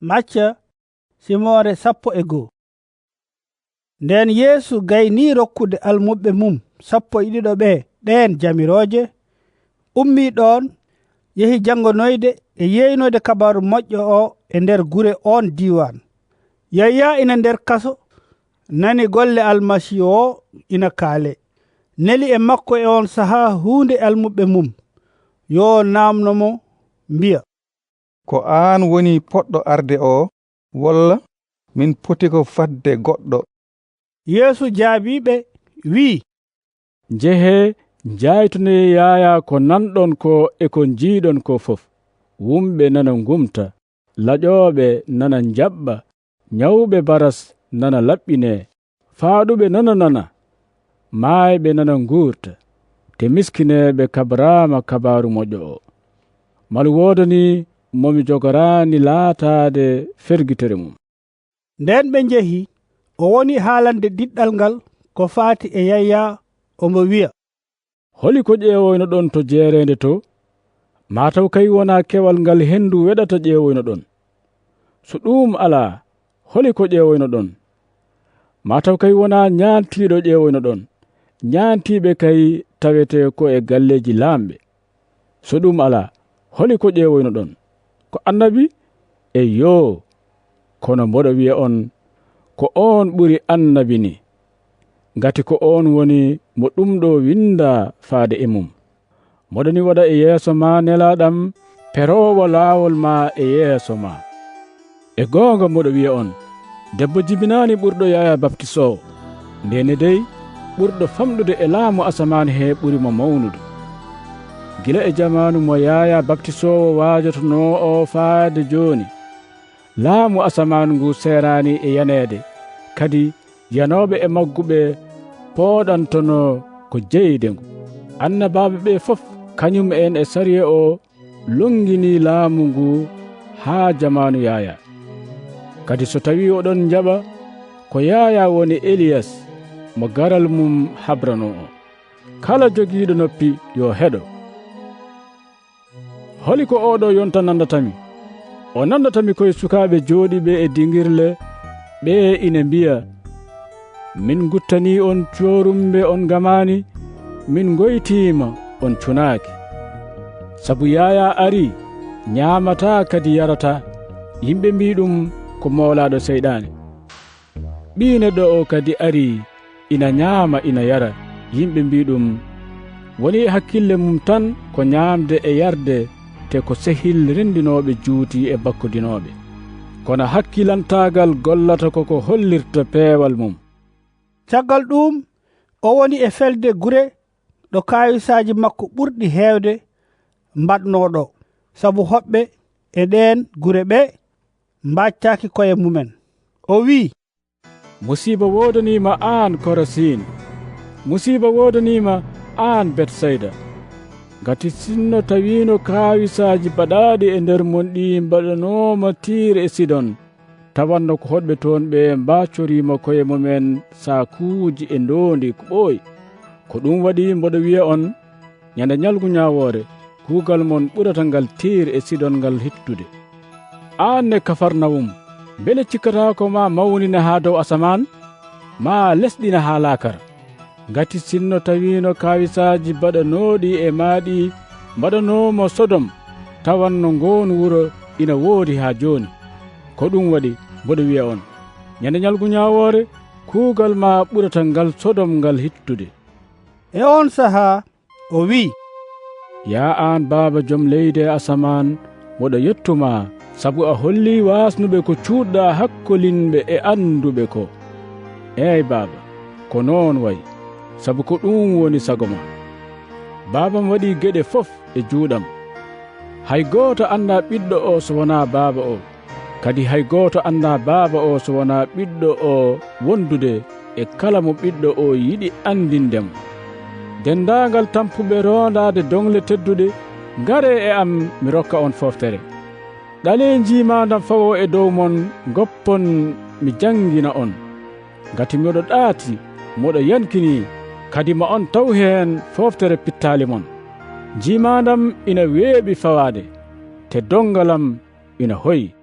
Macca simore 11. Nden Yeesu gayni rokkude almuɓe mum 12 ɓe ɗen jamiroje, ummi ɗon yehi jangonoyde e yeynode kabaru moƴƴo o e nder gure on diwan. Yaya ina nder kaso nani golle almasihu o ina kaale, neli e makko e on saha hunde almuɓe mum yo namnomo mbiya, ko an woni poɗɗo arde o, walla min poti ko fadde goɗɗo? Yeesu jaabiɓe wi, jehe jaytune yaya ko nanɗon ko e ko jiiɗon ko fof. Wumɓe nana gumta, laƴoɓe nana jaɓɓa, nyawɓe baras nana laɓɓine, faaɗuɓe nana, maayɓe nana gurta, te miskineɓe kabrama kabaru moƴƴo o. Mal wodani momi jogorani laatade fergitere mum. Nden ɓe jehi, o woni haalande diɗɗal ngal ko faati e Yaya, omo wiya, holi ko ƴeewoyno ɗon to jeerende to? Mataw kay wona kewal ngal hendu weɗata ƴeewoyno ɗon. So ɗum ala, holi ko ƴeewoyno ɗon? Mataw kay wona ñaantiiɗo ƴeewoyno ɗon. Ñaantiiɓe kay tawete ko e galleji laamɓe. So ɗum ala, holi ko ƴeewoyno ɗon? Ko annabi? Eyo, kono mboɗo wiya on ko on ɓuri annabi ni, ngati ko on woni mo ɗum ɗo winda faade e mum. Moɗoni waɗa e yeeso ma nelaɗam, perowo laawol ma e yeeso ma. E goonga moɗo wiya on, debbo jibinani ɓurɗo Yaya baptisowo, ndene dey ɓurɗo famɗude e laamu asaman he ɓuri mo mawnude. Gila e jamanu mo Yaya baptisowo waajotono o faade joni, laamu asaman ngu serani e yanede, kadi yanoɓe e magguɓe pooɗantono ko jeyde ngu. Annabaɓe ɓe fof kañum en e sariya o longini laamu ngu haa jamanu Yaya. Kadi so tawi oɗon jaɓa ko Yaya woni Eliyas mo garal mum habrano o. Kala jogiiɗo noppi yo heɗo. Holi ko oɗo yonta nandatami? O nandatami koye sukaɓe jooɗiɓe e dingirle, ɓe ina mbiya, min guttani on coorumbe on gamani, min goytima on cunaaki. Sabu Yaya ari, ñaamata kadi yarata, yimɓe mbi ɗum ko mawlaɗo seyɗane. Ɓii neɗɗo o kadi ari, ina ñaama ina yara, yimɓe mbi ɗum woni e hakkille mum tan ko ñaamde e yarde, te ko sehil rendinoɓe juuti e bakkodinoɓe. Kono hakkilantagal gollata koko hollirta peewal mum. Caggal ɗum o woni e felde gure ɗo kayisaji makko ɓurɗi heewde mbaɗnoɗo, sabu hoɓɓe e ɗen gure ɓe mbaccaki koye mumen. O wi, musiba wodanima an Korasin, musiba wodanima an Betsayda. Gati sinno tawino kawisaji baɗaɗi e nder mon ɗi mbaɗanoma Tire e Sidon, tawanno ko hoɗɓe toon ɓe mbaccorima koye mumen sakuuji e ndondi ko ɓooyi. Ko ɗum waɗi mboɗo wiya on, ñande ñalgu ñawore kuugal mon ɓurata ngal Tire e Sidon ngal hittude. An ne Kafarnawum, bele cikkata ko ma mawnina ha dow asaman, ma lesɗina ha laakara. Ngati sinno tawino kawisaji baɗanoɗi e maaɗi mbaɗanomo Sodom, tawanno ngon wuro ina woodi ha joni. Ko ɗum waɗi mboɗo wiya on, ñande ñalgu ñawore kuugal ma ɓurata ngal Sodom ngal hittude. E on saha o wi, ya an Baaba joom leydi e asaman, moɗo yettuma, sabu a holli wasnuɓe ko cuuɗɗa hakkolinɓe e anduɓe ko. Ey Baaba, ko noon wayi, sabu ko ɗum woni sago ma. Baabam waɗi geɗe fof e juuɗam. Hay gooto anda ɓiɗɗo o so wona Baaba o, kadi hay gooto anda Baaba o so wona ɓiɗɗo o wondude e kala mo ɓiɗɗo o yiɗi andindemo. Dendagal tampuɓe rondade dongle teddude, ngare e am mi rokka on foftere. ɗale jimandam fawo e dow mon goppon mi jangina on. Ngati miɗo ɗaati moɗo yankini, kadi ma on taw hen foftere pittali mon. Jimandam ina weeɓi fawade, te dongalam ina hoyi.